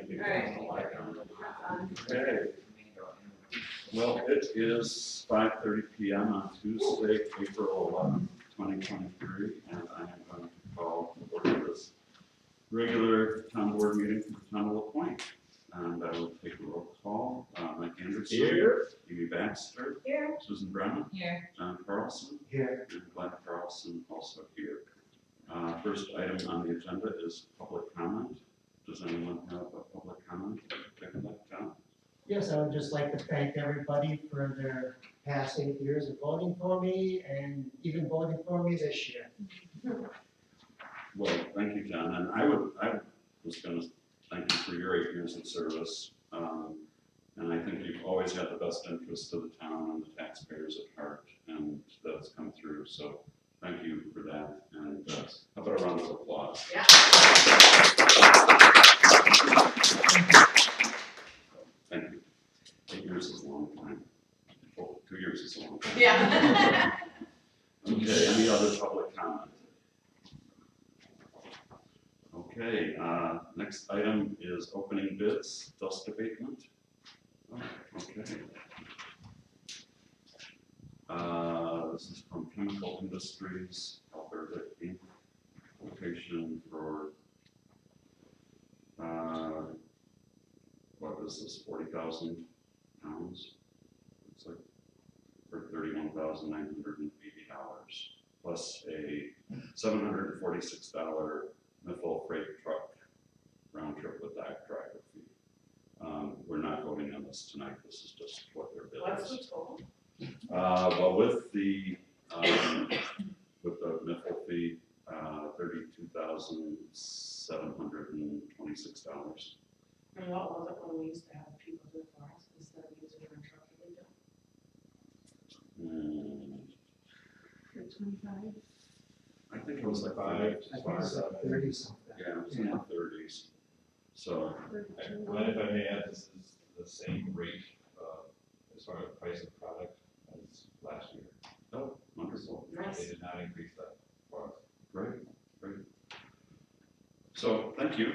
Thank you. All right. Okay. Well, it is 5:30 p.m. on Tuesday, April 11th, 2023, and I am going to call to order this regular town board meeting for the town of La Pointe. And I will take a roll call. Mike Anderson. Here. Amy Baxter. Here. Susan Brennan. Here. John Carlson. Here. And Glenn Carlson also here. First item on the agenda is public comment. Does anyone have a public comment? John? Yes, I would just like to thank everybody for their past 8 years of voting for me and even voting for me this year. Well, thank you, John. And I was going to thank you for your 8 years of service. And I think you've always had the best interest of the town and the taxpayers at heart, and that's come through. So thank you for that. And how about a round of applause? Yeah. Thank you. 8 years is a long time. Well, 2 years is a long time. Yeah. Okay, any other public comment? Okay, next item is opening bids, dust abatement. Oh, okay. This is from Chemical Industries, Alberta Inc. Location for, what is this, 40,000 pounds? Looks like for $31,980, plus a $746 Miffle freight truck round trip with that driver fee. We're not voting on this tonight. This is just what their bid What's is. the total? Well, with the Miffle fee, $32,726. And what was it when we used to have people do it for us instead of using our truck to do it? 25. I think it was like I think it's like 30 something. Yeah, it was in the 30s. So, And if I may add, this is the same rate as far as price of product as last year. oh, wonderful. They Nice. did not increase that for us. Great, great. So, thank you.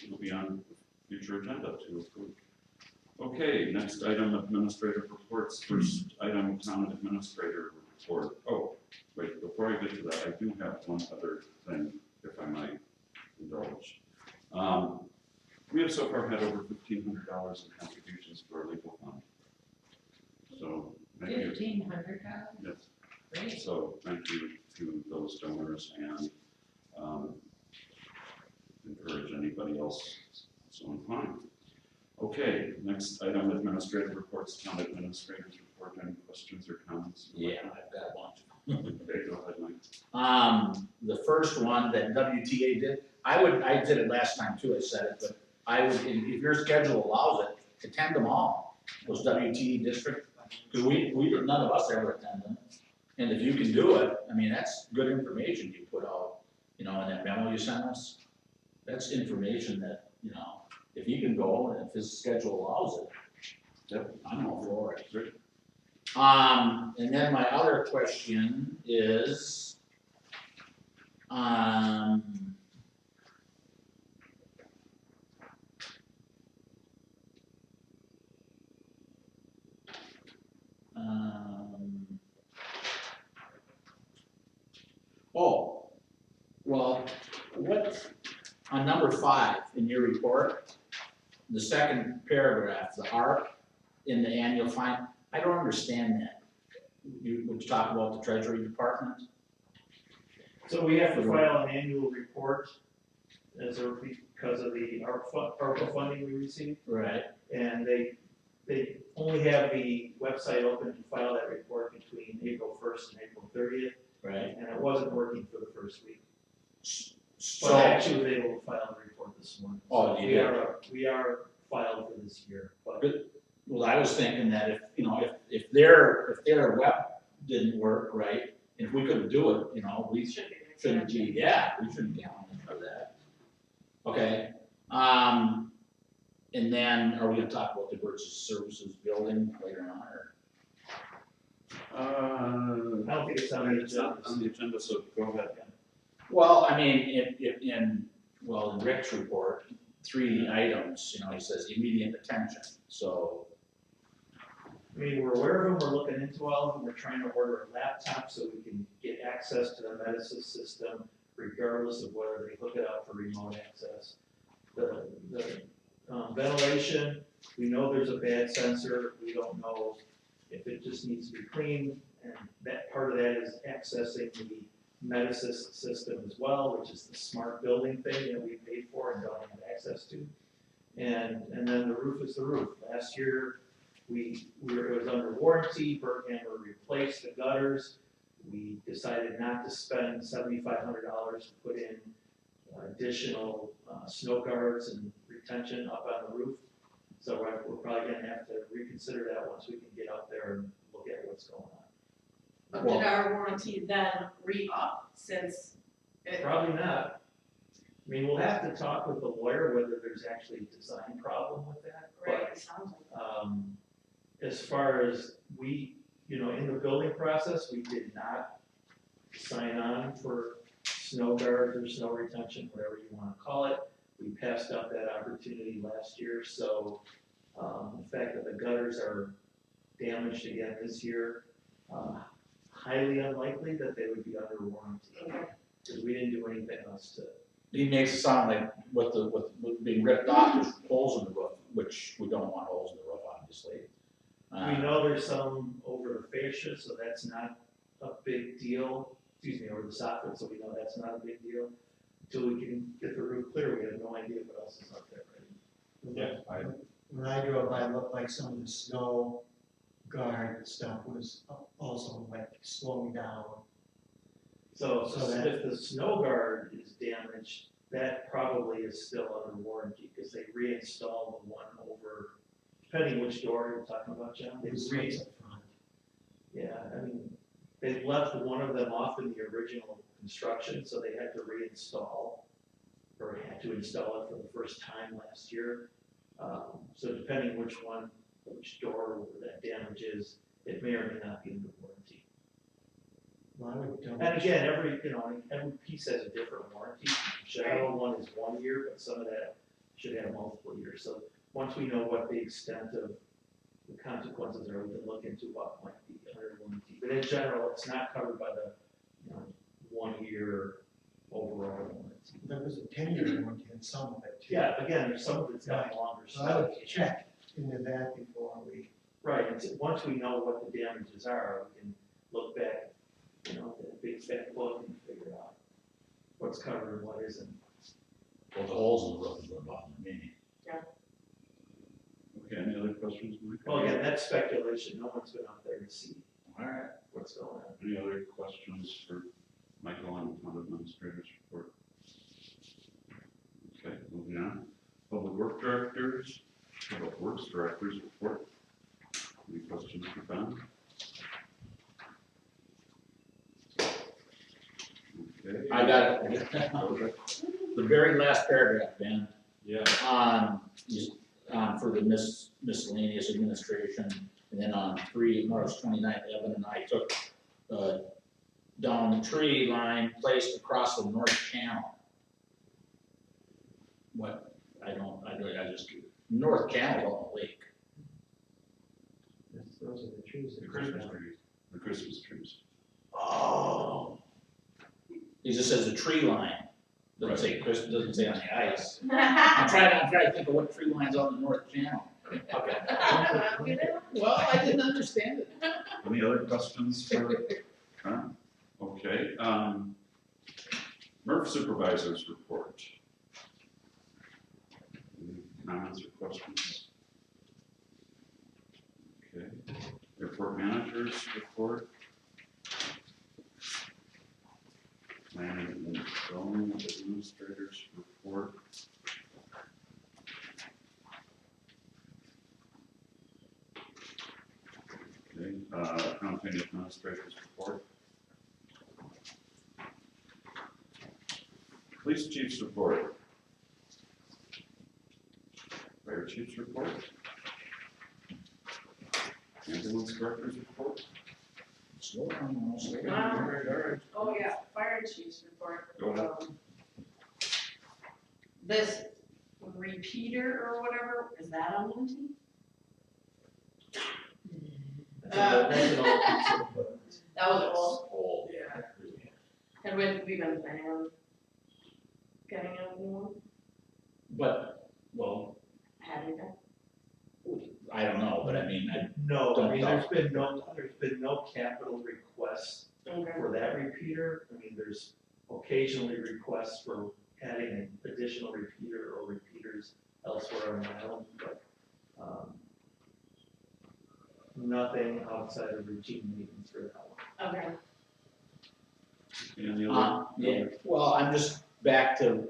It'll be on the future agenda to approve. Okay, next item, administrative reports. First item, town administrator report. Oh, wait, before I get to that, I do have one other thing, if I might indulge. We have so far had over $1,500 in contributions to our legal fund. So, thank you. $1,500? Yes. Great. So thank you to those donors and encourage anybody else so inclined. Okay, next item, administrative reports, town administrators report. Any questions or comments? Yeah, I've got one. Okay, go ahead, Mike. The first one that WTA did, I did it last time too, I said it, but I would, if your schedule allows it, attend them all, those WTA district, because we none of us ever attend them. And if you can do it, I mean, that's good information you put out, in that memo you sent us. That's information that, if you can go and if his schedule allows it, Yep. I'm all for it. Great. And then my other question is, oh, well, what, on number 5 in your report, the second paragraph, the ARP in the annual fine, I don't understand that. Would you talk about the Treasury Department? So we have to file an annual report because of the ARPA funding we received. Right. And they only have the website open to file that report between April 1st and April 30th. Right. And it wasn't working for the first week. So, But I actually was able to file the report this morning. Oh, So you we are filed for this year, but well, I was thinking that if their web didn't work right, if we couldn't do it, we shouldn't be, we shouldn't be on them for that. Okay, and then are we gonna talk about the Emergency Services building later on, or? I don't think it's on the It's not agenda. on the agenda, so go ahead. Well, I mean, in well, in Rick's report, 3 items, he says immediate attention, so. I mean, we're aware of them, we're looking into all of them, we're trying to order a laptop so we can get access to the Medisys system regardless of whether they hook it up for remote access. The ventilation, we know there's a bad sensor, we don't know if it just needs to be cleaned, and that part of that is accessing the Medisys system as well, which is the smart building thing that we paid for and don't have access to. And then the roof is the roof. Last year, it was under warranty, Berghammer replaced the gutters. We decided not to spend $7,500 to put in additional snow guards and retention up on the roof. So we're probably gonna have to reconsider that once we can get up there and look at what's going on. But did our warranty then re-up since it? Probably not. I mean, we'll have to talk with the lawyer whether there's actually a design problem with that. Right, it sounds like. As far as in the building process, we did not sign on for snow guards or snow retention, whatever you wanna call it. We passed up that opportunity last year, so, the fact that the gutters are damaged again this year, highly unlikely that they would be under warranty. Because we didn't do anything else to. He makes it sound like what being ripped off is holes in the roof, which we don't want holes in the roof, obviously. We know there's some over the fascia, so that's not a big deal, over the soffit, so we know that's not a big deal. Until we can get the roof clear, we have no idea what else is up there, right? When I drove by, it looked like some of the snow guard stuff was also like slowing down. So So that- if the snow guard is damaged, that probably is still under warranty, because they reinstalled the one over, depending which door you're talking about, John. It was right up front. Yeah, I mean, they left one of them off in the original construction, so they had to reinstall, or had to install it for the first time last year. So depending which door that damage is, it may or may not be under warranty. Well, I would double And again, every piece has a different warranty. General one is 1 year, but some of that should have multiple years. So once we know what the extent of the consequences are, we can look into what might be under warranty. But in general, it's not covered by the 1 year overall warranty. There was a 10-year warranty on some of it too. Yeah, again, there's some of it's got longer So I would stuff. check into that before we. Right, and once we know what the damages are, we can look back, at the big fat book and figure out what's covered and what isn't. Well, the holes in the roof is what bothers me. Okay, any other questions, Mike? Well, again, that's speculation, no one's been out there to see All right. what's going on. Any other questions for Michael on town administrator's report? Okay, moving on. Public Works Directors report. Any questions for Ben? Okay. I got it. The very last paragraph, Ben, Yeah. for the miscellaneous administration, and then on March 29th, Evan and I took, down the tree line placed across the north channel. What, I just, north channel on the lake. Those are the trees. The Christmas trees. The Christmas trees. Oh. It just says a tree line, doesn't say doesn't say on the ice. I'm trying to think of what tree line's on the north channel. Okay. Well, I didn't understand it. Any other questions for, okay, Murph Supervisors report. Any comments or questions? Okay, Airport Managers report. Planning and Zoning Administrators report. Okay, Accounting Administrators report. Police Chief's report. Fire Chief's report. Ambulance Director's report. Slow down, slow down. All right. Oh, yeah, fire chief's report. Go ahead. This repeater or whatever, is that on warranty? That's an old piece of equipment. That was old. Old, yeah. And we been planning on getting a new one, But, well, having that. I don't know, but I mean, No, I Don't mean, doubt. there's been no capital requests Okay. for that repeater. I mean, there's occasionally requests for adding an additional repeater or repeaters elsewhere on the island, but, nothing outside of routine maintenance for that one. Okay. Any other? yeah, well, I'm just back to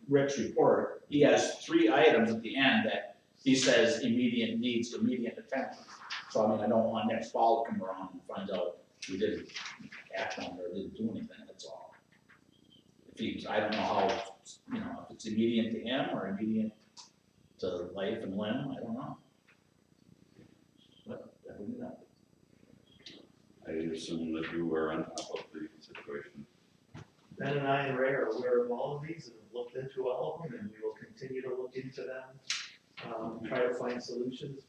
Rick's report. He has 3 items at the end that he says needs immediate attention. So I mean, I don't want next fall to come around and find out we didn't act on it or didn't do anything, that's all. I don't know how, if it's immediate to him or immediate to life and limb, I don't know. But, definitely not. I assume that you are on top of the situation. Ben and I and Ray are aware of all of these and have looked into all of them, and we will continue to look into them, try to find solutions.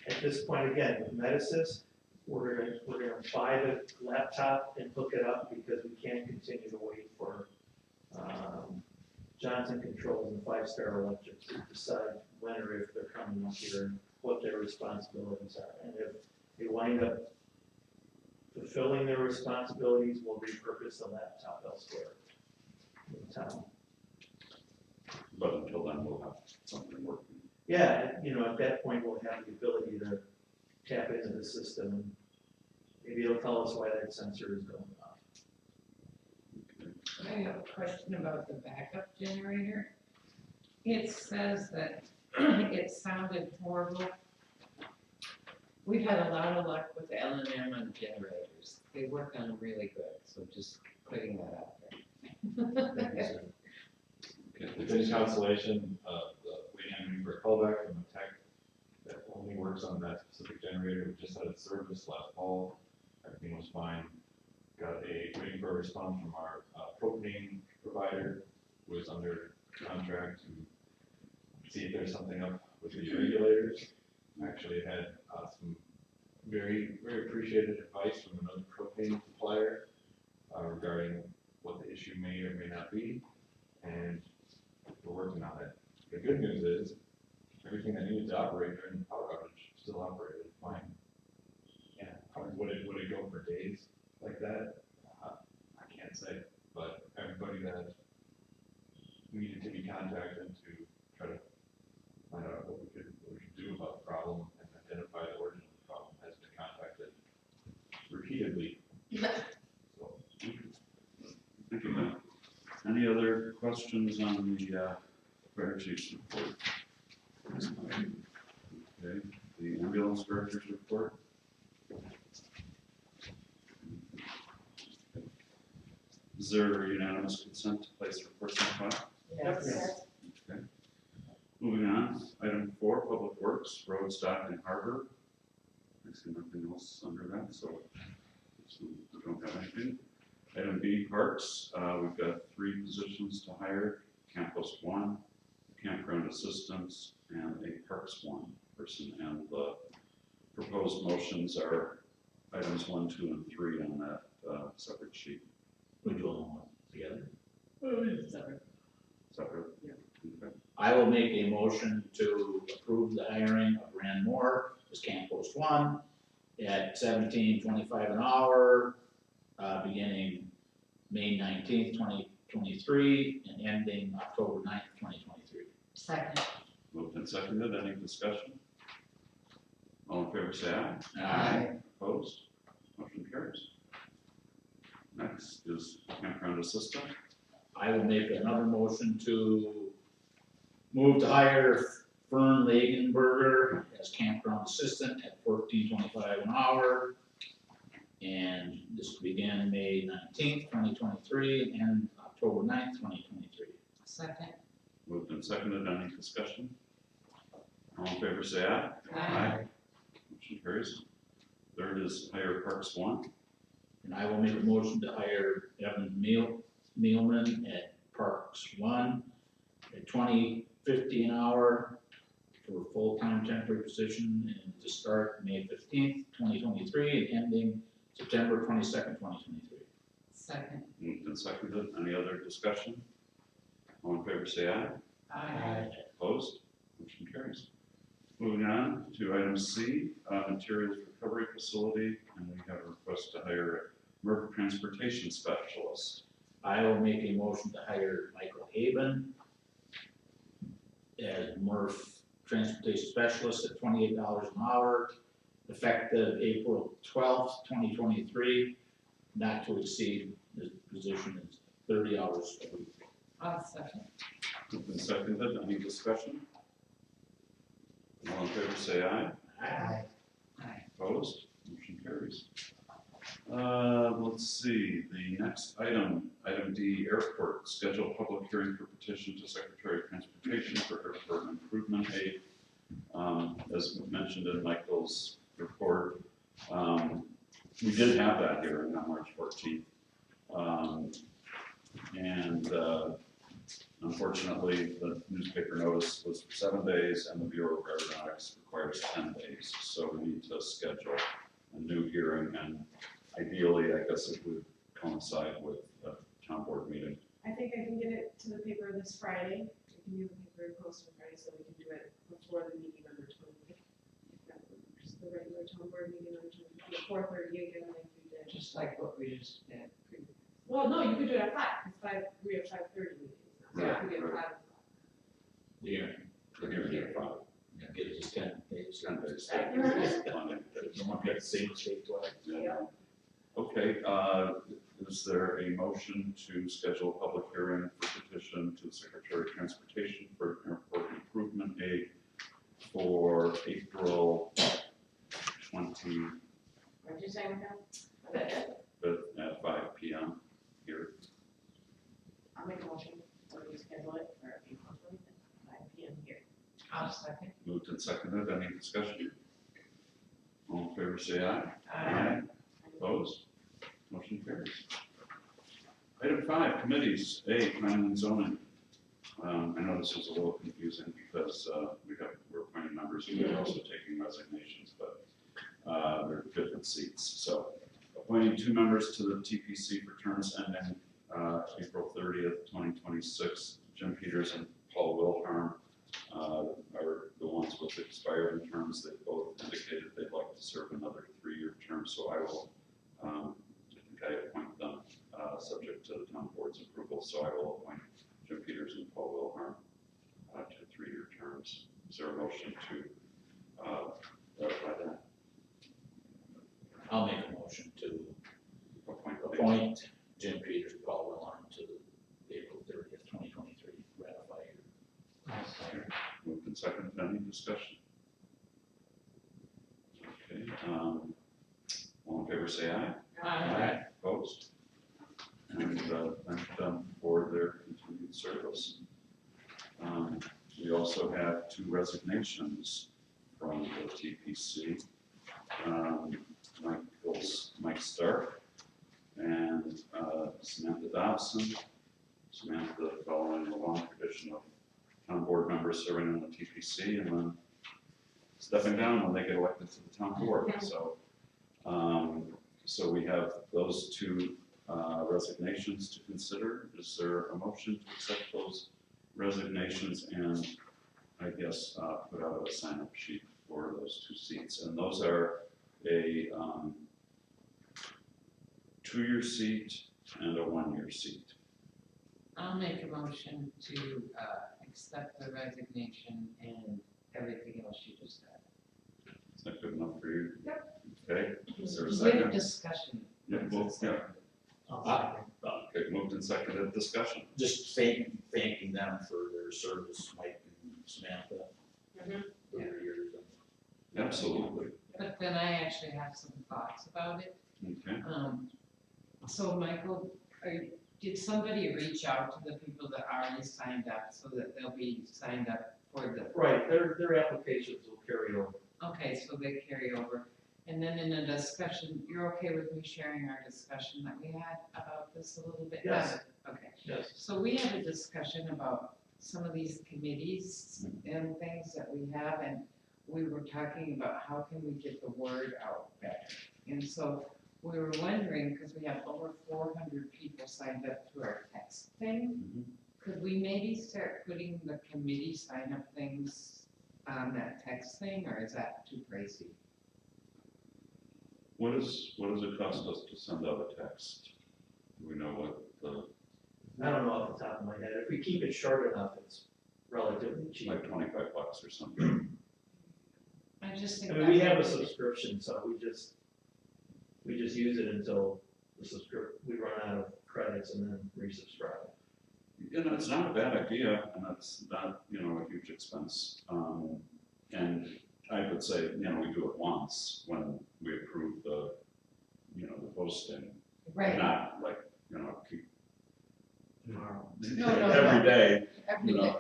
At this point, again, with Medisys, we're gonna buy the laptop and hook it up because we can't continue to wait for, Johnson Controls and Five Star Electric to decide when or if they're coming up here and what their responsibilities are. And if they wind up fulfilling their responsibilities, we'll repurpose the laptop elsewhere in town. But until then, we'll have something working. Yeah, at that point, we'll have the ability to tap into the system, and maybe it'll tell us why that sensor is going off. I have a question about the backup generator. It says that it sounded horrible. We've had a lot of luck with the L&M on generators. They work on them really good, so just putting that out there. Okay. The finished constellation, we for a callback from a tech that only works on that specific generator. We just had it serviced last fall. Everything was fine. Waiting for a response from our propane provider, who is under contract to see if there's something up with the regulators. Actually had some very, very appreciated advice from another propane supplier regarding what the issue may or may not be, and we're working on it. The good news is, everything that needed to operate during the power outage still operated fine. Yeah, would it go for days like that? I can't say, but everybody that needed to be contacted to try to find out what we could do about the problem and identify the origin of the problem has been contacted repeatedly. So, Thank you, Ben. Any other questions on the fire chief's report? Okay, the ambulance director's report. Is there unanimous consent to place reports on file? Yes. Okay. Moving on, item 4, Public Works, Roads, Dock, and Harbor. I see nothing else under that, so we don't have anything. Item B, Parks, we've got 3 positions to hire, Campus 1, Campground Assistants, and a Parks 1 person, and the proposed motions are items 1, 2, and 3 on that separate sheet. We do them together. Separate? Yeah. Okay. I will make a motion to approve the hiring of Rand Moore as Camp Post 1 at $17.25 an hour, beginning May 19th, 2023, and ending October 9th, 2023. Second. Moved and seconded, any discussion? All in favor say aye. Aye. Opposed? Motion carries. Next is Campground Assistant. I will make another motion to move to hire Fern Lagenberger as campground assistant at $14.25 an hour. And this will begin May 19th, 2023, and end October 9th, 2023. Second. Moved and seconded, any discussion? All in favor say aye. Aye. Motion carries. Third is hire Parks 1. And I will make a motion to hire Evan Mealman at Parks 1 at $20.50 an hour for a full-time temporary position and to start May 15th, 2023 and ending September 22nd, 2023. Second. Moved and seconded. Any other discussion? All in favor, say aye. Aye. Opposed? Motion carries. Moving on to item C, materials recovery facility, and we have a request to hire a MRF transportation specialist. I will make a motion to hire Michael Haven as MRF transportation specialist at $28 an hour, effective April 12th, 2023, not to exceed, the position is 30 hours a week. I'll second. Moved and seconded. Any discussion? All in favor, say aye. Aye. Aye. Opposed? Motion carries. Let's see, the next item, item D, airport, schedule public hearing for petition to Secretary of Transportation for airport improvement aid. As mentioned in Michael's report, we did have that hearing on March 14th. Unfortunately, the newspaper notice was for 7 days and the Bureau of Aeronautics requires 10 days. So we need to schedule a new hearing, and ideally, I guess it would coincide with a town board meeting. I think I can get it to the paper this Friday. I can get the paper posted Friday, so we can do it before the meeting on the 20th. The regular town board meeting on the 20th, 4:30 again, like we did. Just like what we just did. Well, no, you could do it at 5, because we have 5:30 meetings now, so Right, we could do it at right. 5 o'clock. The hearing. The hearing at 5. Gives us 10 days. 10 days. Don't want to get the same mistake twice. Yeah. Okay, is there a motion to schedule a public hearing for petition to the Secretary of Transportation for airport improvement aid for April 20, What'd you say, Michael? at 5 p.m. here? I'll make a motion, so we schedule it for April 25th, 5 p.m. here. I'll second. Moved and seconded, any discussion? All in favor, say aye. Aye. Opposed? Motion carries. Item 5, committees. A, planning and zoning. I know this was a little confusing because we're appointing members and we're also taking resignations, but they're different seats. So appointing 2 members to the TPC for terms ending April 30th, 2026. Jim Peters and Paul Wilharm are the ones with expired terms. They both indicated they'd like to serve another 3-year term, so I will, I appoint them subject to the town board's approval, so I will appoint Jim Peters and Paul Wilharm to 3-year terms. Is there a motion to ratify that? I'll make a motion to Appoint. appoint Jim Peters, Paul Wilharm to April 30th, 2023, ratify your. Moved and seconded, any discussion? Okay, all in favor say aye. Aye. Opposed? And thank them for their continued service. We also have 2 resignations from the TPC. Mike Stark and Samantha Dobson. Samantha following a long tradition of town board members serving on the TPC and then stepping down when they get elected to the town board. So, so we have those 2 resignations to consider. Is there a motion to accept those resignations and I guess put out a sign-up sheet for those 2 seats? And those are a 2-year seat and a 1-year seat. I'll make a motion to accept the resignation and everything else you just said. Is that good enough for you? Yep. Okay, is there a With second? discussion. Yeah, both, yeah. I'll second. Okay, moved and seconded, discussion. Just thanking them for their service, Mike and Samantha, Mhm. for their years. Absolutely. But then I actually have some thoughts about it. Okay. So Michael, did somebody reach out to the people that already signed up so that they'll be signed up for the, Right, their applications will carry over. okay, so they carry over. And then in a discussion, you're okay with me sharing our discussion that we had about this a little bit? Yes. Okay, Yes. so we had a discussion about some of these committees and things that we have, and we were talking about how can we get the word out better. And so we were wondering, because we have over 400 people signed up to our text thing, could we maybe start putting the committee sign-up things on that text thing, or is that too crazy? What does it cost us to send out a text? Do we know what the, I don't know off the top of my head, if we keep it short enough, it's relatively cheap. like $25 or something? I just I think. mean, we that have a would be- subscription, so we just use it until we run out of credits and then resubscribe. You know, it's not a bad idea, and it's not, you know, a huge expense. And I would say, you know, we do it once when we approve the, you know, the posting. Right, Not like, you know, keep Tomorrow. No, every day, every you day.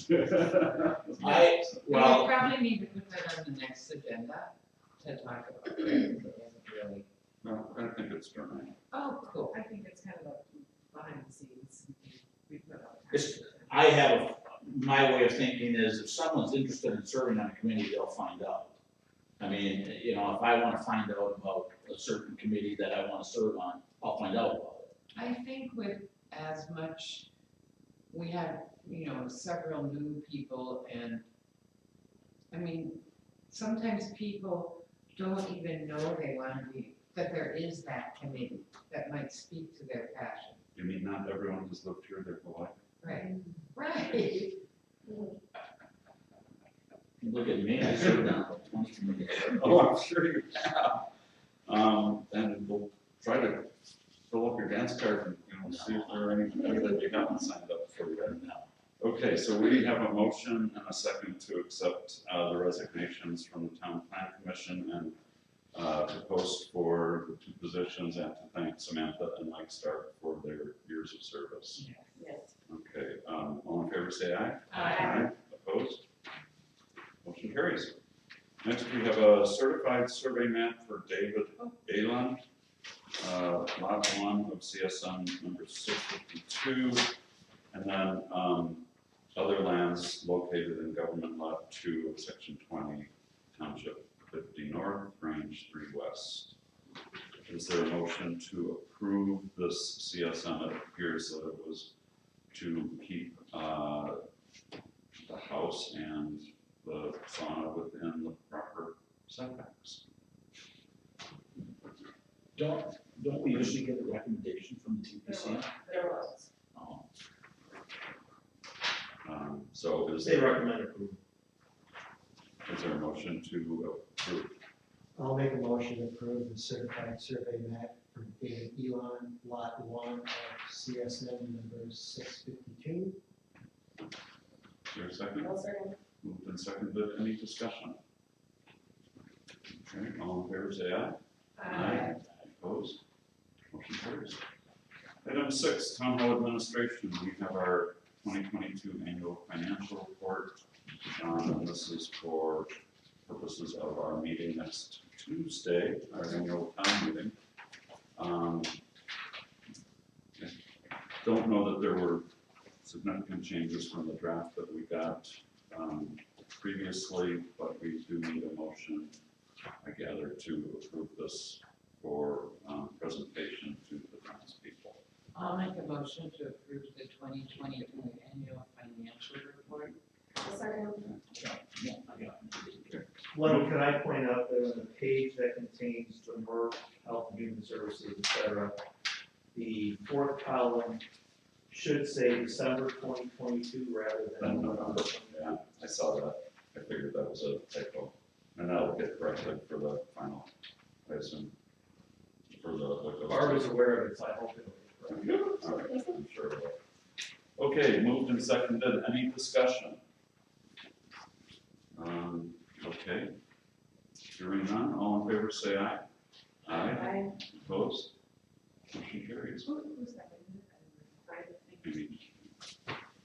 know. I, We well, probably need to put that on the next agenda to talk about, it isn't really. No, I think it's germane. Oh, cool. I think it's kind of a behind the scenes. We put all the time. It's- I have, my way of thinking is if someone's interested in serving on a committee, they'll find out. I mean, you know, if I wanna find out about a certain committee that I wanna serve on, I'll find out about it. I think with as much, we have, you know, several new people and, I mean, sometimes people don't even know they wanna be, that there is that committee that might speak to their passion. You mean not everyone has lived here their whole life? Right, right. Look at me, I served on about 20 committees. Oh, I'm sure you have. And we'll try to fill up your dance card and, you know, see if there are any that you haven't signed up for yet. No. Okay, so we have a motion and a second to accept the resignations from the Town Plan Commission and to post for the two positions and to thank Samantha and Mike Stark for their years of service. Yes. Okay, all in favor say aye. Aye. Opposed? Motion carries. Next, we have a certified survey map for David Alon, lot 1 of CSM number 652, and then other lands located in government lot 2 of section 20, township 50 north, range 3 west. Is there a motion to approve this CSM? It appears that it was to keep the house and the sauna within the proper setbacks. Don't we usually get a recommendation from the TPC? There was. Oh, So is They there recommend approval. a motion to approve? I'll make a motion to approve the certified survey map for David Elon, lot 1 of CSM number 652. Is there a second? No, second. Moved and seconded, any discussion? Okay, all in favor say aye. Opposed? Motion carries. Item 6, Town Hall Administration, we have our 2022 annual financial report. This is for purposes of our meeting next Tuesday, our annual town meeting. I don't know that there were significant changes from the draft that we got previously, but we do need a motion, I gather, to approve this for presentation to the townspeople. I'll make a motion to approve the 2022 annual financial report. Second. yeah, I got it. Well, can I point out that on the page that contains the work, health and human services, et cetera, the fourth column should say December 2022 rather than November. Yeah, I saw that. I figured that was a typo. And that'll get corrected for the final, I assume, for the, what goes. Barb is aware of it, so I hope it'll be correct. All right, I'm sure it will. Okay, moved and seconded. Any discussion? Okay. Hearing none, all in favor say aye. Aye. Opposed? Motion carries. Who's that? Maybe.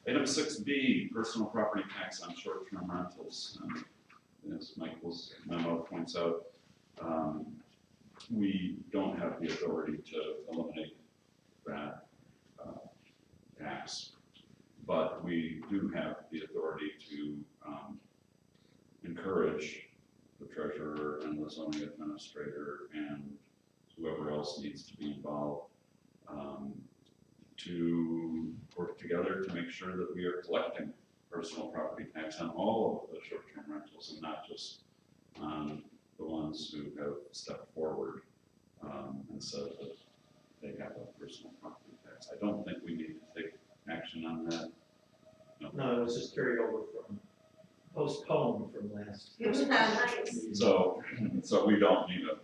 Item 6B, personal property tax on short-term rentals. As Michael's memo points out, we don't have the authority to eliminate that tax. but we do have the authority to, encourage the treasurer and the zoning administrator and whoever else needs to be involved, to work together to make sure that we are collecting personal property tax on all of the short-term rentals and not just on the ones who have stepped forward, and said that they have a personal property tax. I don't think we need to take action on that. No, it was just carried over from, postponed from last. So we don't need to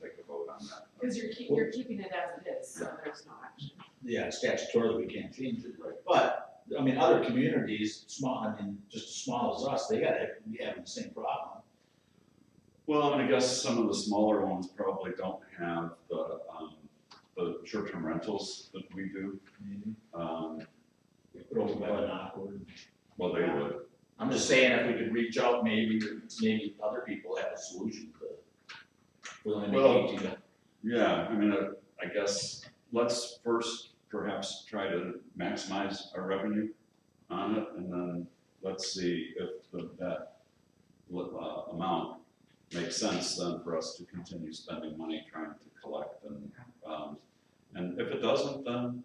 take a vote on that. Because you're keeping it as it is, so there's no action. Yeah, statutorily, we can't change it, but, I mean, other communities, just as small as us, they gotta be having the same problem. Well, and I guess some of the smaller ones probably don't have the short-term rentals that we do. Put over by an awkward. Well, they would. I'm just saying, if we could reach out, maybe other people have a solution to, willing to Well, make it. Yeah, I mean, I guess let's first perhaps try to maximize our revenue on it, and then let's see if that amount makes sense then for us to continue spending money trying to collect, and if it doesn't, then,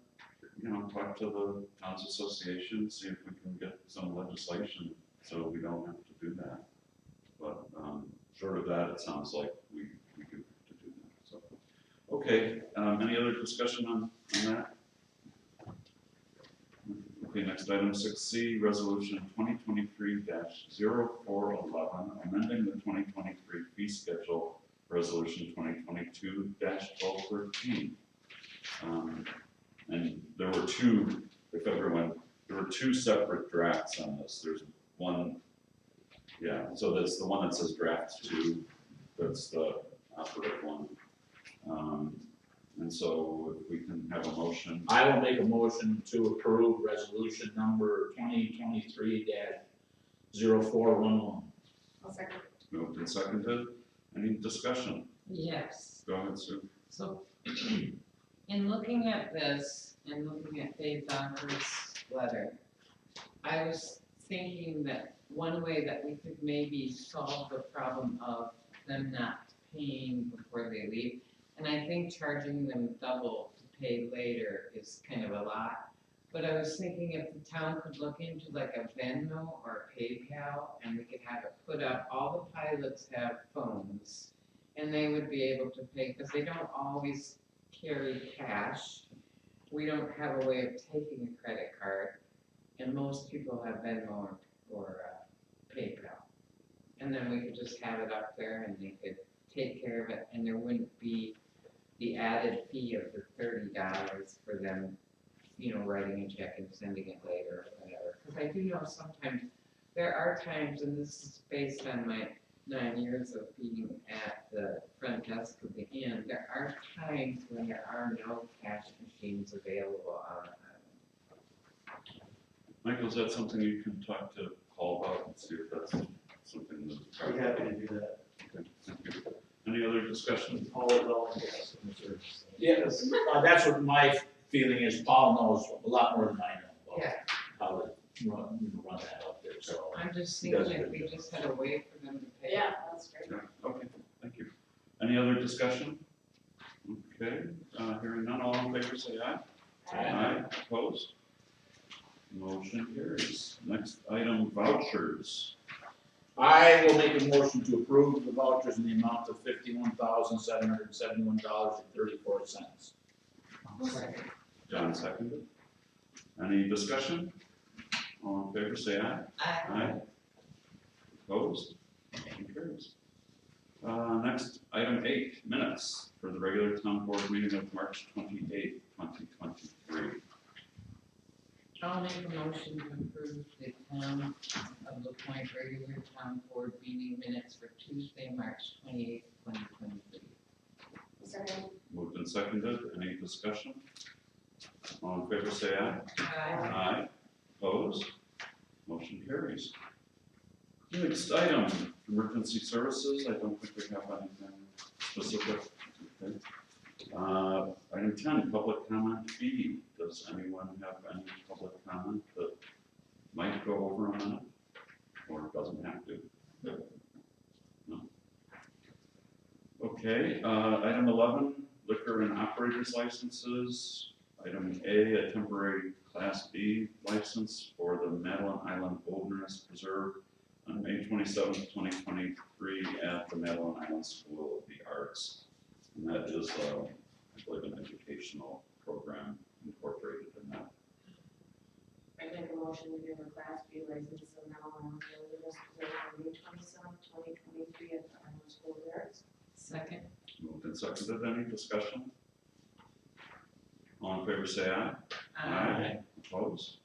talk to the towns association, see if we can get some legislation so we don't have to do that. But, short of that, it sounds like we do have to do that, so. Okay, any other discussion on that? Okay, next item 6C, resolution 2023-0411, amending the 2023 fee schedule, resolution 2022-1213. And there were two separate drafts on this. There's one, so that's the one that says draft 2, that's the operative one. And so if we can have a motion. I will make a motion to approve resolution number 2023-0411. I'll second. Moved and seconded. Any discussion? Yes. Go ahead, Sue. So, in looking at this and looking at Dave Donker's letter, I was thinking that one way that we could maybe solve the problem of them not paying before they leave, and I think charging them double to pay later is kind of a lot. But I was thinking if the town could look into like a Venmo or a PayPal, and we could have it put up, all the pilots have phones, and they would be able to pay, because they don't always carry cash. We don't have a way of taking a credit card, and most people have Venmo or PayPal. And then we could just have it up there and they could take care of it, and there wouldn't be the added fee of the $30 for them, writing a check and sending it later or whatever. Because I do know sometimes, there are times, and this is based on my 9 years of being at the front desk of the inn, there are times when there are no cash machines available on the island. Michael, is that something you can talk to Paul about and see if that's something that's. I'd be happy to do that. Okay, thank you. Any other discussion? All is well in customer service. Yes, that's what my feeling is. Paul knows a lot more than I know about Yeah. how to run that out there, so. I'm just thinking if we just had a way for them to pay. Yeah, that's great. Yeah, okay, thank you. Any other discussion? Okay, hearing none, all in favor say aye. Aye, opposed? Motion carries. Next item, vouchers. I will make a motion to approve the vouchers in the amount of $51,771.34. John seconded. Any discussion? All in favor say aye. Aye. Opposed? Motion carries. Next, item 8, minutes for the regular town board meeting of March 28th, 2023. I'll make a motion to approve the town of La Point regular town board meeting minutes for Tuesday, March 28th, 2023. Second. Moved and seconded. Any discussion? All in favor say aye. Aye. Aye. Opposed? Motion carries. Next item, emergency services. I don't think we have anything specific. Okay. Item 10, public comment B. Does anyone have any public comment that might go over a minute or doesn't have to? No. Okay, item 11, liquor and operators licenses. Item A, a temporary Class B license for the Madeline Island Wilderness Preserve on May 27th, 2023 at the Madeline Island School of the Arts. And that is, I believe, an educational program incorporated in that. I make a motion to give a Class B license to Madeline Wilderness Preserve on May 27th, 2023 at the Island School of the Arts. Second. Moved and seconded. Any discussion? All in favor, say aye. Opposed?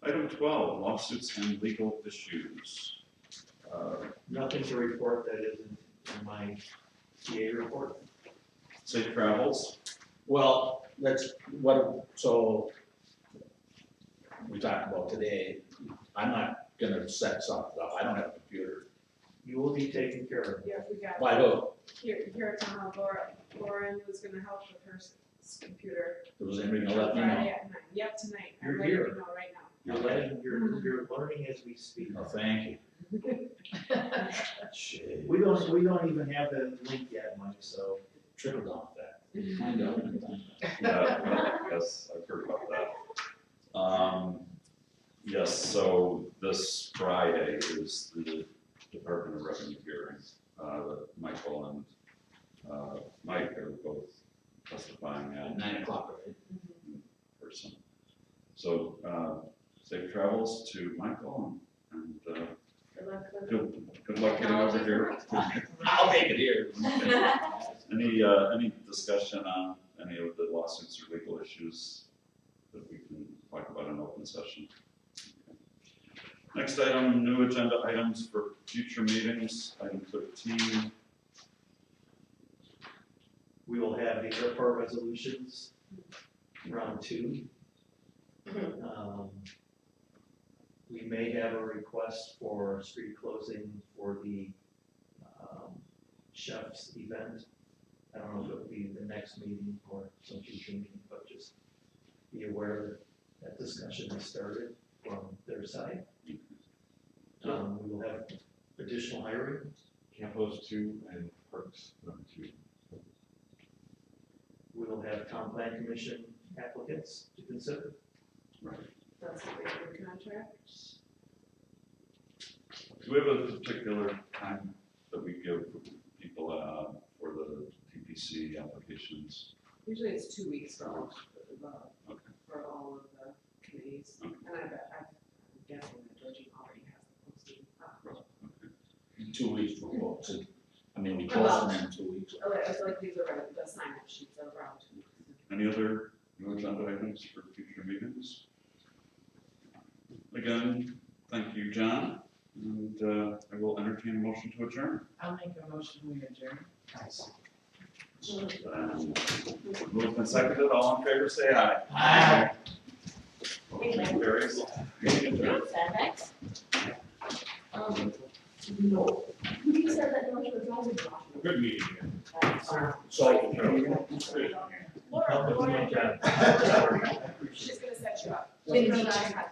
Item 12, lawsuits and legal issues. Nothing to report that isn't in my TA report. Safe travels. Well, so we talked about today, I'm not gonna set something up, I don't have a computer. You will be taken care of. Yeah, we got, Why do, here at town hall, Lauren was gonna help with her computer. was anybody gonna let me know? Friday at 9. Yep, tonight, I'm You're letting you here. know right now. You're learning as we speak. Oh, thank you. We don't even have the link yet, Mike, so. Trickle down effect. Find out. Yeah, well, yes, I've heard about that. Yes, so this Friday is the Department of Revenue hearing. Michael and Mike are both testifying At at 9 o'clock, right? person. So, safe travels to Michael and Good luck with good luck getting over here. I'll make it here. Any discussion on any of the lawsuits or legal issues that we can talk about in open session? Next item, new agenda items for future meetings. Item 13. We will have the airport resolutions, round 2. We may have a request for street closing for the chef's event. I don't know if it'll be the next meeting or some future meeting, but just be aware that discussion has started from their side. We will have additional hiring. Campos 2 and Perks number 2. We will have town plan commission applicants to consider. Right. That's the regular contract. Do we have a particular time that we give people for the TPC applications? Usually it's 2 weeks for all, Okay. for all of the committees. Okay. And I'm guessing that Georgie already has the posting up. Okay. 2 weeks for votes. I mean, we close them in 2 weeks. Oh, it's like these are the sign-up sheets of around 2 weeks. Any other new agenda items for future meetings? Again, thank you, John, and I will entertain a motion to adjourn. I'll make a motion, we adjourn. Moved and seconded, all in favor, say aye. Aye. Motion carries. Meeting adjourned. Next. No. You said that no one was driving. Good meeting. So, Laura, Help with my job. she's gonna set you up. Thank you. Because I have-